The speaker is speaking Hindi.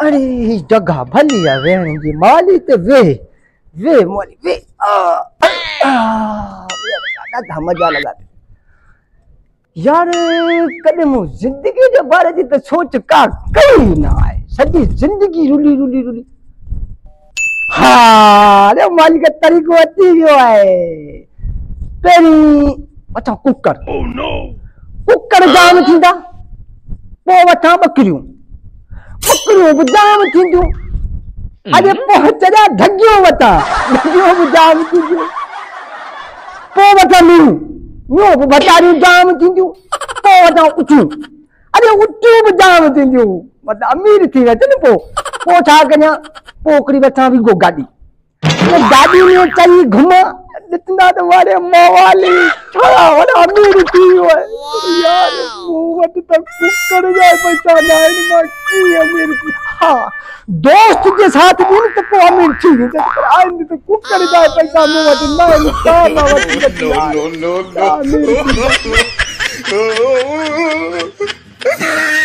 अरे जगह भली है वेण जी माली ते वे मोली वे ॾाढा मजा लगा यार कॾहिं मूं जिंदगी जे बारे जी त सोच का कई ना आहे सॼी जिंदगी रुली रुली रुली हाँ अरे मालिक तरीक़ो अची वियो आहे पहिरीं वठां कुकर कुकर जाम थींदा पोइ वठां ॿकरियूं बि जाम थींदियूं अॼु पोइ चरिया ढगियूं वठां ढगियूं बि जाम थींदियूं पोइ वठां मीयूं बि बटारियूं जाम थींदियूं पोइ वठां उचियूं अरे उचियूं बि जाम थींदियूं मतिलबु अमीर थी वञे न पोइ छा कयां पोइ हिकिड़ी वठां विगो गाॾी गाॾी में चई घुम ॾिसंदा त वारे मवाली छा वॾा अमीर थी वियो आहे यार मूं वटि त कुकर जा पैसा न आहिनि मां कीअं अमीर थी हा दोस्त जे साथ बि त पोइ अमीर थी वेंदसि पर आहिनि त कुकर जा पैसा मूं वटि न आहिनि छा मां वटि अमीर थी